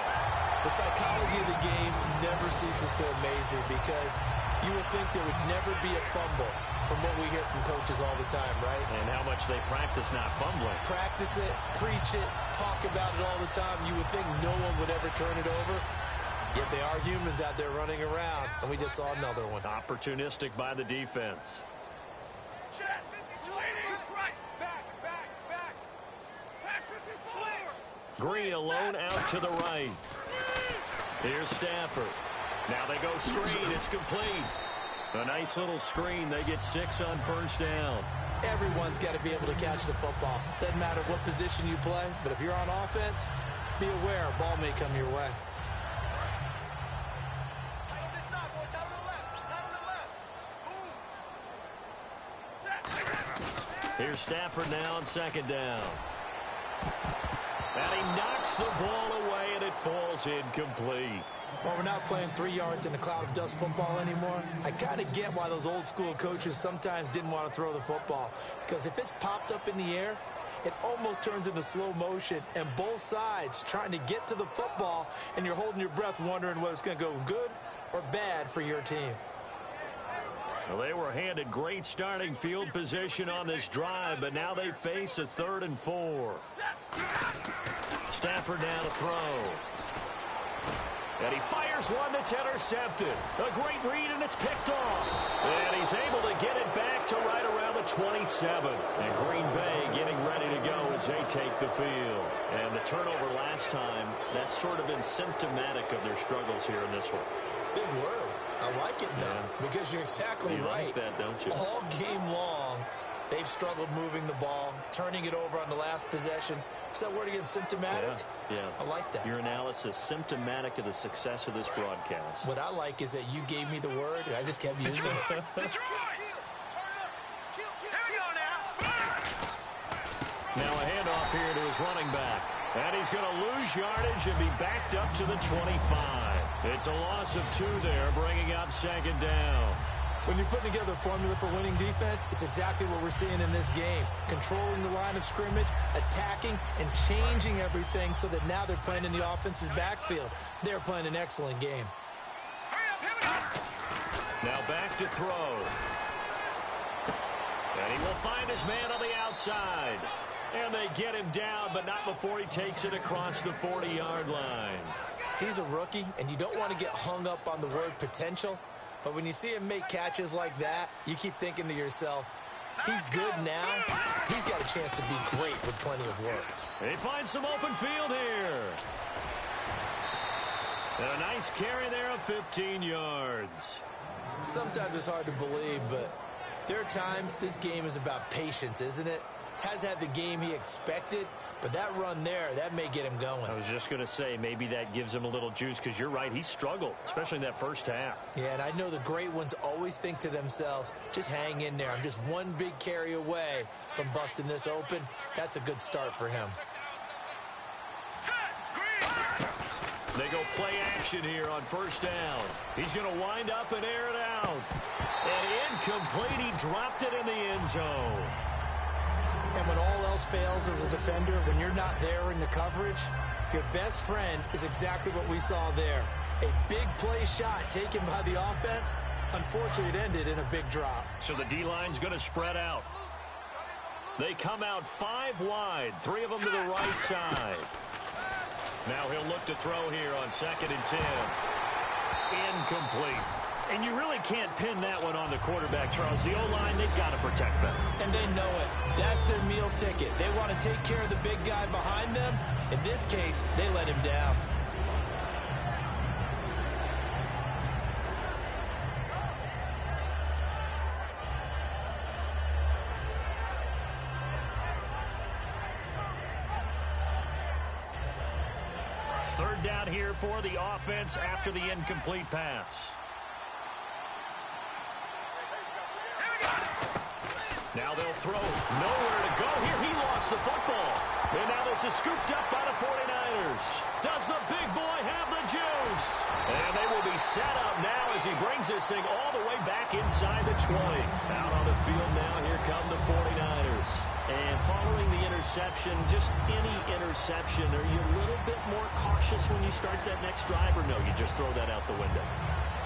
The psychology of the game never ceases to amaze me because you would think there would never be a fumble from what we hear from coaches all the time, right? And how much they practice not fumbling. Practice it, preach it, talk about it all the time. You would think no one would ever turn it over. Yet they are humans out there running around, and we just saw another one. Opportunistic by the defense. Green alone out to the right. Here's Stafford. Now they go screen. It's complete. A nice little screen. They get 6 on 1st down. Everyone's got to be able to catch the football. Doesn't matter what position you play, but if you're on offense, be aware a ball may come your way. Here's Stafford now on 2nd down. And he knocks the ball away, and it falls incomplete. Well, we're not playing 3 yards in a cloud of dust football anymore. I kind of get why those old school coaches sometimes didn't want to throw the football. Because if it's popped up in the air, it almost turns into slow motion. And both sides trying to get to the football, and you're holding your breath wondering whether it's going to go good or bad for your team. Well, they were handed great starting field position on this drive, but now they face a 3rd and 4. Stafford now to throw. And he fires one that's intercepted. A great read, and it's picked off. And he's able to get it back to right around the 27. And Green Bay getting ready to go as they take the field. And the turnover last time, that's sort of been symptomatic of their struggles here in this one. Big word. I like it, though, because you're exactly right. You like that, don't you? All game long, they've struggled moving the ball, turning it over on the last possession. Is that word again, symptomatic? Yeah. I like that. Your analysis, symptomatic of the success of this broadcast. What I like is that you gave me the word, and I just kept using it. Now a handoff here to his running back. And he's going to lose yardage and be backed up to the 25. It's a loss of 2 there, bringing up 2nd down. When you're putting together a formula for winning defense, it's exactly what we're seeing in this game. Controlling the line of scrimmage, attacking, and changing everything so that now they're playing in the offense's backfield. They're playing an excellent game. Now back to throw. And he will find his man on the outside. And they get him down, but not before he takes it across the 40-yard line. He's a rookie, and you don't want to get hung up on the word potential. But when you see him make catches like that, you keep thinking to yourself, he's good now. He's got a chance to be great with plenty of work. He finds some open field here. And a nice carry there of 15 yards. Sometimes it's hard to believe, but there are times this game is about patience, isn't it? Has had the game he expected, but that run there, that may get him going. I was just going to say, maybe that gives him a little juice, because you're right, he struggled, especially in that first half. Yeah, and I know the great ones always think to themselves, just hang in there. I'm just one big carry away from busting this open. That's a good start for him. They go play action here on first down. He's going to wind up and air it out. And incomplete, he dropped it in the end zone. And when all else fails as a defender, when you're not there in the coverage, your best friend is exactly what we saw there. A big play shot taken by the offense. Unfortunately, it ended in a big drop. So the D-line's going to spread out. They come out 5 wide, 3 of them to the right side. Now he'll look to throw here on 2nd and 10. Incomplete. And you really can't pin that one on the quarterback, Charles. The O-line, they've got to protect them. And they know it. That's their meal ticket. They want to take care of the big guy behind them. In this case, they let him down. Third down here for the offense after the incomplete pass. Now they'll throw. Nowhere to go here. He lost the football. And now this is scooped up by the 49ers. Does the big boy have the juice? And they will be set up now as he brings this thing all the way back inside the 20. Out on the field now, here come the 49ers. And following the interception, just any interception, are you a little bit more cautious when you start that next drive, or no, you just throw that out the window?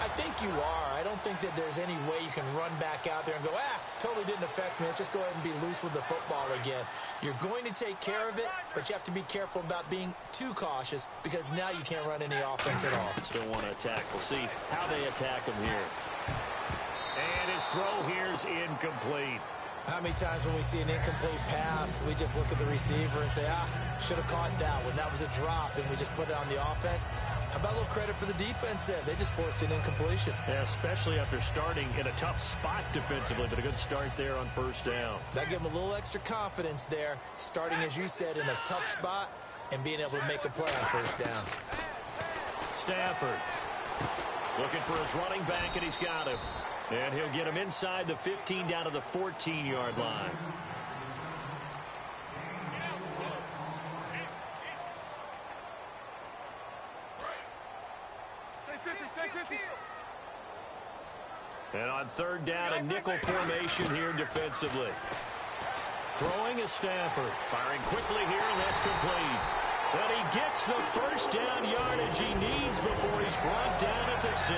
I think you are. I don't think that there's any way you can run back out there and go, totally didn't affect me. Let's just go ahead and be loose with the football again. You're going to take care of it, but you have to be careful about being too cautious, because now you can't run any offense at all. Still want to attack. We'll see how they attack him here. And his throw here is incomplete. How many times when we see an incomplete pass, we just look at the receiver and say, should have caught that one. That was a drop, and we just put it on the offense. How about a little credit for the defense there? They just forced an incompletion. Yeah, especially after starting in a tough spot defensively, but a good start there on first down. That gave them a little extra confidence there, starting, as you said, in a tough spot and being able to make a play on first down. Stafford looking for his running back, and he's got him. And he'll get him inside the 15 down to the 14-yard line. And on third down, a nickel formation here defensively. Throwing is Stafford. Firing quickly here, and that's complete. And he gets the first down yardage he needs before he's brought down at the 6.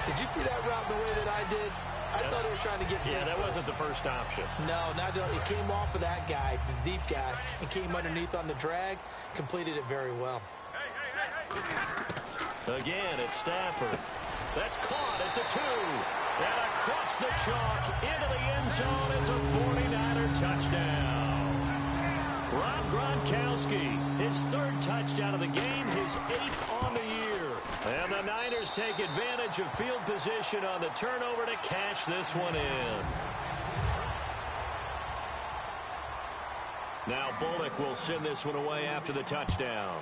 Did you see that route the way that I did? I thought he was trying to get deep. Yeah, that wasn't the first option. No, not at all. It came off of that guy, the deep guy, and came underneath on the drag. Completed it very well. Again, it's Stafford. That's caught at the 2. And across the chalk into the end zone. It's a 49er touchdown. Rob Gronkowski, his 3rd touchdown of the game, his 8th on the year. And the Niners take advantage of field position on the turnover to cash this one in. Now Bullock will send this one away after the touchdown.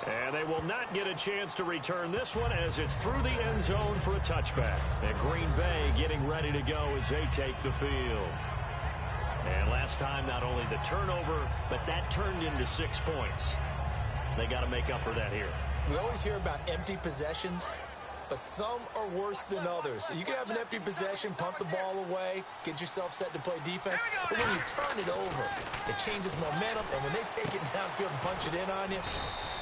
And they will not get a chance to return this one as it's through the end zone for a touchback. And Green Bay getting ready to go as they take the field. And last time, not only the turnover, but that turned into 6 points. They got to make up for that here. We always hear about empty possessions. but some are worse than others. You can have an empty possession, punt the ball away, get yourself set to play defense, but when you turn it over, it changes momentum, and when they take it downfield and punch it in on you,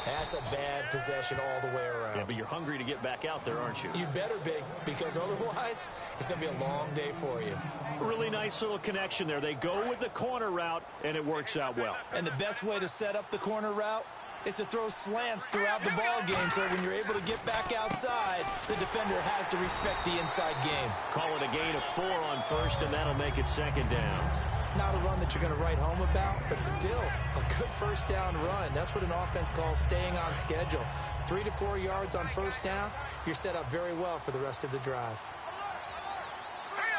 that's a bad possession all the way around. Yeah, but you're hungry to get back out there, aren't you? You better be, because otherwise, it's going to be a long day for you. Really nice little connection there. They go with the corner route, and it works out well. And the best way to set up the corner route is to throw slants throughout the ball game, so when you're able to get back outside, the defender has to respect the inside game. Call it a gain of 4 on first, and that'll make it second down. Not a run that you're going to write home about, but still a good first down run. That's what an offense calls staying on schedule. 3 to 4 yards on first down, you're set up very well for the rest of the drive.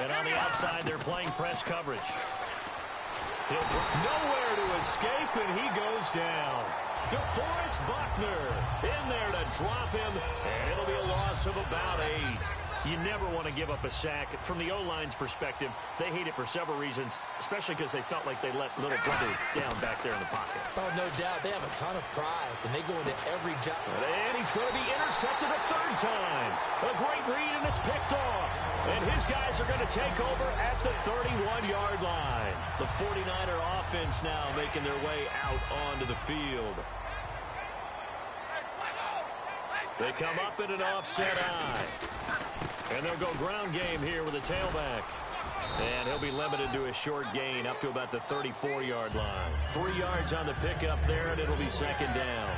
And on the outside, they're playing press coverage. He'll nowhere to escape, and he goes down. DeForest Buckner in there to drop him, and it'll be a loss of about 8. You never want to give up a sack. From the O-line's perspective, they hate it for several reasons, especially because they felt like they let little brother down back there in the pocket. Oh, no doubt. They have a ton of pride, and they go into every job. And he's going to be intercepted a third time. A great read, and it's picked off. And his guys are going to take over at the 31-yard line. The 49er offense now making their way out onto the field. They come up in an offset eye. And they'll go ground game here with a tailback. And he'll be limited to a short gain up to about the 34-yard line. 3 yards on the pickup there, and it'll be second down.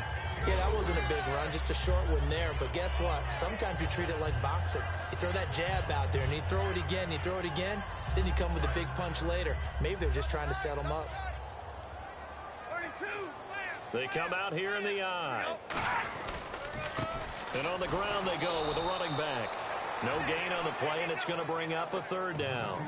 Yeah, that wasn't a big run, just a short one there. But guess what? Sometimes you treat it like boxing. You throw that jab out there, and you throw it again, you throw it again, then you come with a big punch later. Maybe they're just trying to set them up. 32, They come out here in the eye. And on the ground they go with a running back. No gain on the play, and it's going to bring up a third down.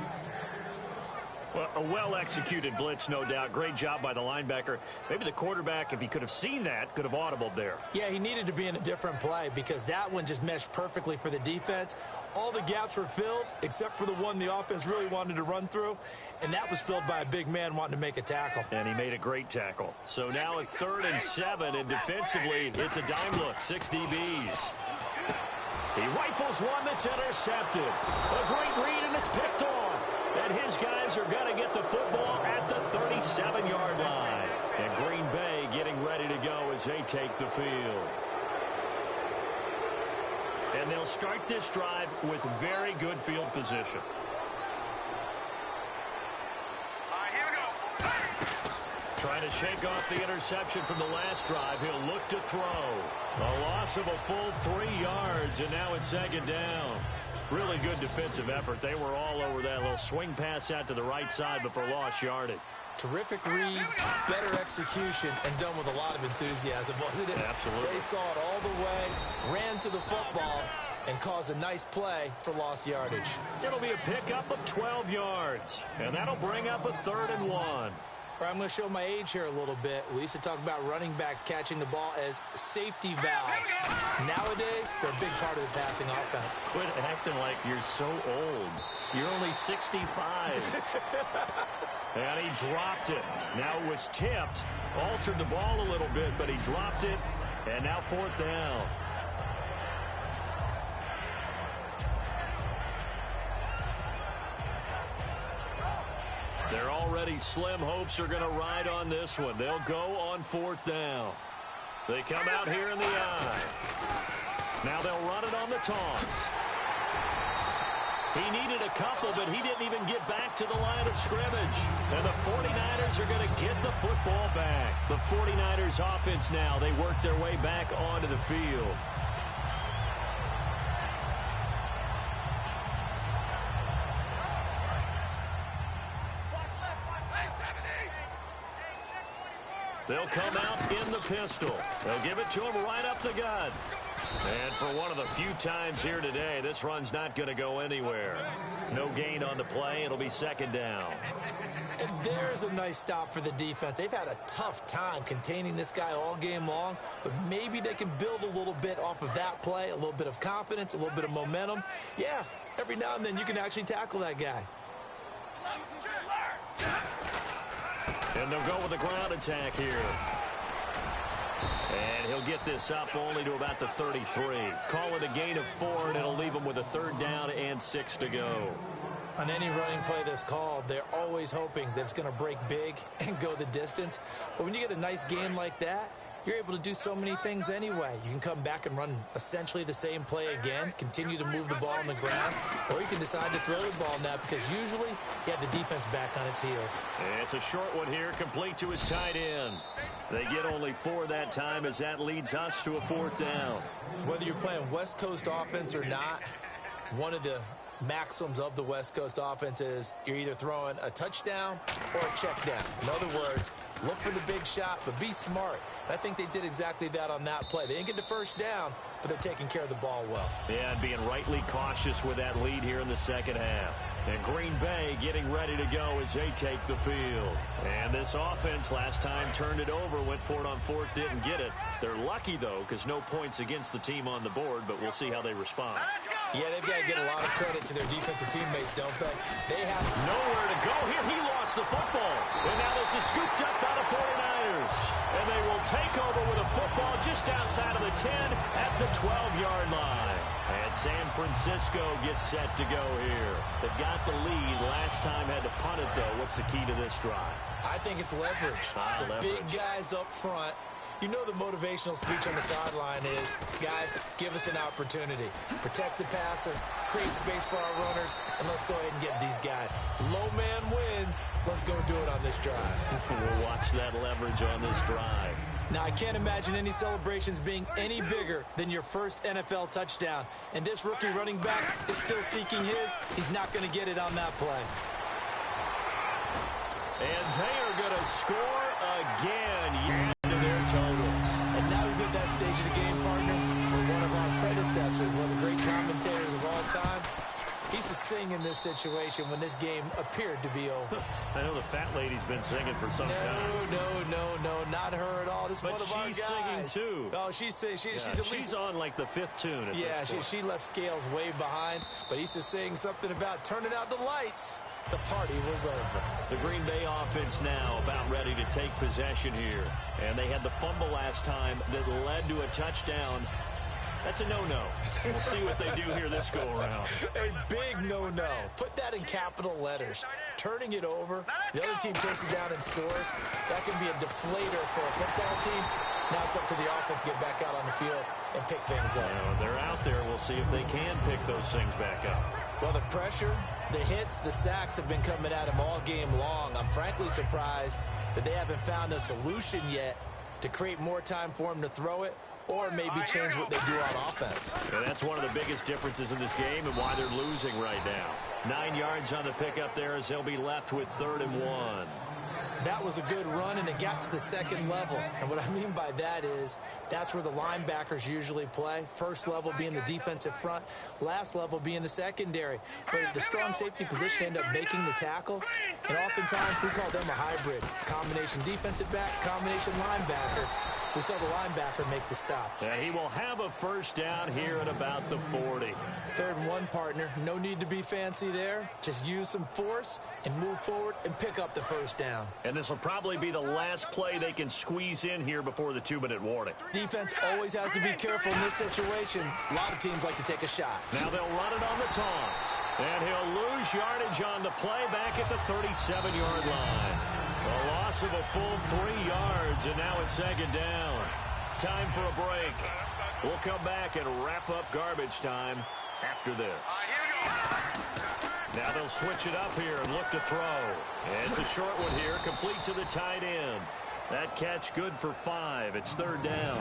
Well, a well-executed blitz, no doubt. Great job by the linebacker. Maybe the quarterback, if he could have seen that, could have audibled there. Yeah, he needed to be in a different play because that one just meshed perfectly for the defense. All the gaps were filled except for the one the offense really wanted to run through, and that was filled by a big man wanting to make a tackle. And he made a great tackle. So now a 3rd and 7, and defensively, it's a dime look. 6 DBs. He rifles one that's intercepted. A great read, and it's picked off. And his guys are going to get the football at the 37-yard line. And Green Bay getting ready to go as they take the field. And they'll start this drive with very good field position. All right, here we go. Trying to shake off the interception from the last drive. He'll look to throw. A loss of a full 3 yards, and now it's second down. Really good defensive effort. They were all over that little swing pass out to the right side, but for lost yardage. Terrific read, better execution, and done with a lot of enthusiasm, wasn't it? Absolutely. They saw it all the way, ran to the football, and caused a nice play for lost yardage. It'll be a pickup of 12 yards, and that'll bring up a 3rd and 1. I'm going to show my age here a little bit. We used to talk about running backs catching the ball as safety valves. Nowadays, they're a big part of the passing offense. Quit acting like you're so old. You're only 65. And he dropped it. Now it was tipped. Altered the ball a little bit, but he dropped it. And now 4th down. They're already slim hopes are going to ride on this one. They'll go on 4th down. They come out here in the eye. Now they'll run it on the toss. He needed a couple, but he didn't even get back to the line of scrimmage. And the 49ers are going to get the football back. The 49ers offense now, they work their way back onto the field. They'll come out in the pistol. They'll give it to him right up the gut. And for one of the few times here today, this run's not going to go anywhere. No gain on the play. It'll be second down. And there's a nice stop for the defense. They've had a tough time containing this guy all game long, but maybe they can build a little bit off of that play, a little bit of confidence, a little bit of momentum. Yeah, every now and then you can actually tackle that guy. And they'll go with the ground attack here. And he'll get this up only to about the 33. Call it a gain of 4, and it'll leave him with a 3rd down and 6 to go. On any running play that's called, they're always hoping that it's going to break big and go the distance. But when you get a nice gain like that, you're able to do so many things anyway. You can come back and run essentially the same play again, continue to move the ball on the ground, or you can decide to throw the ball now because usually you have the defense back on its heels. It's a short one here, complete to his tight end. They get only 4 that time as that leads us to a 4th down. Whether you're playing West Coast offense or not, one of the maxims of the West Coast offense is you're either throwing a touchdown or a check down. In other words, look for the big shot, but be smart. And I think they did exactly that on that play. They didn't get the 1st down, but they're taking care of the ball well. Yeah, and being rightly cautious with that lead here in the 2nd half. And Green Bay getting ready to go as they take the field. And this offense last time turned it over, went for it on 4th, didn't get it. They're lucky, though, because no points against the team on the board, but we'll see how they respond. Yeah, they've got to get a lot of credit to their defensive teammates, don't they? They have nowhere to go here. He lost the football. And now this is scooped up by the 49ers. And they will take over with a football just outside of the 10 at the 12-yard line. And San Francisco gets set to go here. They've got the lead. Last time had to punt it, though. What's the key to this drive? I think it's leverage. The big guys up front. You know the motivational speech on the sideline is, guys, give us an opportunity. Protect the passer, create space for our runners, and let's go ahead and get these guys. Low man wins. Let's go do it on this drive. We'll watch that leverage on this drive. Now, I can't imagine any celebrations being any bigger than your first NFL touchdown. And this rookie running back is still seeking his. He's not going to get it on that play. And they are going to score again. Their totals. And now he's at that stage of the game, partner, where one of our predecessors, one of the great commentators of all time, he used to sing in this situation when this game appeared to be over. I know the fat lady's been singing for some time. No, not her at all. This is one of our guys. But she's singing, too. Oh, she's on, like, the 5th tune at this point. She left Scales way behind, but he used to sing something about turning out the lights. The party was over. The Green Bay offense now about ready to take possession here. And they had the fumble last time that led to a touchdown. That's a no-no. We'll see what they do here this go-around. A big no-no. Put that in capital letters. Turning it over, the other team takes it down and scores. That can be a deflator for a football team. Now it's up to the offense to get back out on the field and pick things up. They're out there. We'll see if they can pick those things back up. Well, the pressure, the hits, the sacks have been coming at him all game long. I'm frankly surprised that they haven't found a solution yet to create more time for him to throw it or maybe change what they do on offense. Yeah, that's one of the biggest differences in this game and why they're losing right now. 9 yards on the pickup there as they'll be left with 3rd and 1. That was a good run, and it got to the 2nd level. And what I mean by that is that's where the linebackers usually play. First level being the defensive front, last level being the secondary. But the strong safety position ended up making the tackle, and oftentimes we call them a hybrid. Combination defensive back, combination linebacker. We saw the linebacker make the stop. Yeah, he will have a 1st down here at about the 40. 3rd and 1, partner. No need to be fancy there. Just use some force and move forward and pick up the 1st down. And this will probably be the last play they can squeeze in here before the 2-minute warning. Defense always has to be careful in this situation. A lot of teams like to take a shot. Now they'll run it on the toss. And he'll lose yardage on the play back at the 37-yard line. A loss of a full 3 yards, and now it's 2nd down. Time for a break. We'll come back and wrap up garbage time after this. Now they'll switch it up here and look to throw. And it's a short one here, complete to the tight end. That catch good for 5. It's 3rd down.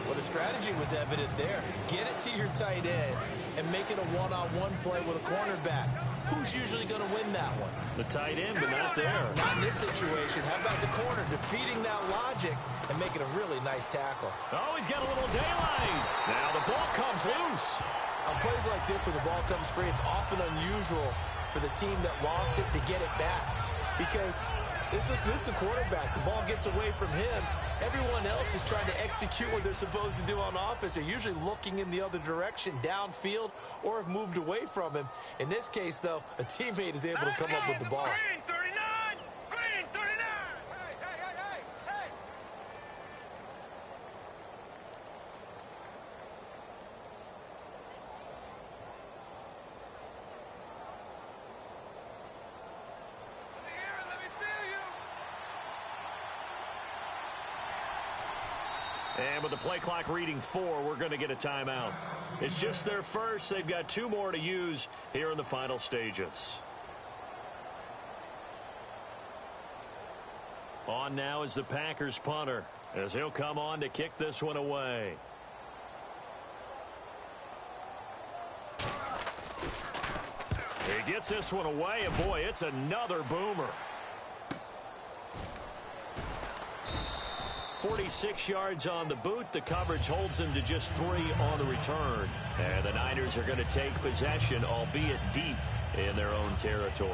Well, the strategy was evident there. Get it to your tight end and make it a one-on-one play with a cornerback. Who's usually going to win that one? The tight end, but not there. Not in this situation. How about the corner defeating that logic and making a really nice tackle? Oh, he's got a little daylight. Now the ball comes loose. On plays like this where the ball comes free, it's often unusual for the team that lost it to get it back. Because this is the quarterback. The ball gets away from him. Everyone else is trying to execute what they're supposed to do on offense. They're usually looking in the other direction, downfield, or have moved away from him. In this case, though, a teammate is able to come up with the ball. Green 39! Green 39! Hey! And with the play clock reading 4, we're going to get a timeout. It's just their first. They've got 2 more to use here in the final stages. On now is the Packers punter, as he'll come on to kick this one away. He gets this one away, and boy, it's another boomer. 46 yards on the boot. The coverage holds him to just 3 on the return. And the Niners are going to take possession, albeit deep in their own territory.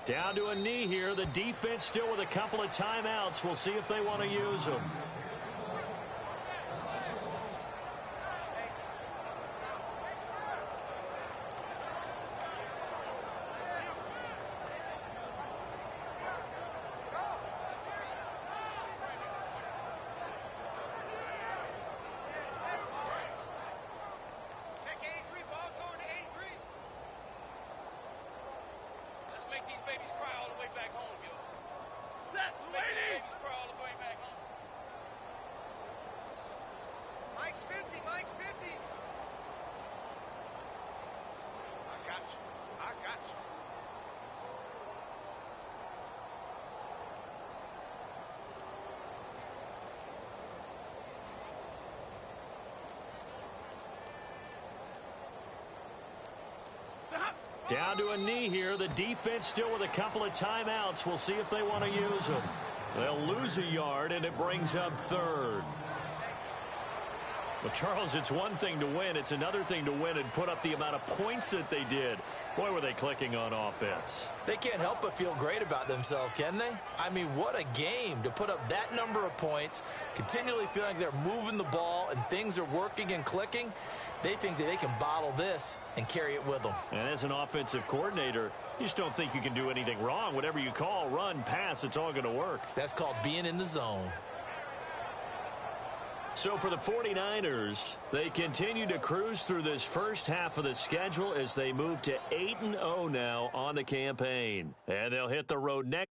Down to a knee here. The defense still with a couple of timeouts. We'll see if they want to use them. Down to a knee here. The defense still with a couple of timeouts. We'll see if they want to use them. They'll lose a yard, and it brings up 3rd. Well, Charles, it's one thing to win. It's another thing to win and put up the amount of points that they did. Boy, were they clicking on offense. They can't help but feel great about themselves, can they? I mean, what a game to put up that number of points, continually feeling like they're moving the ball and things are working and clicking. They think that they can bottle this and carry it with them. And as an offensive coordinator, you just don't think you can do anything wrong. Whatever you call, run, pass, it's all going to work. That's called being in the zone. So for the 49ers, they continue to cruise through this first half of the schedule as they move to 8-0 now on the campaign. And they'll hit the road next.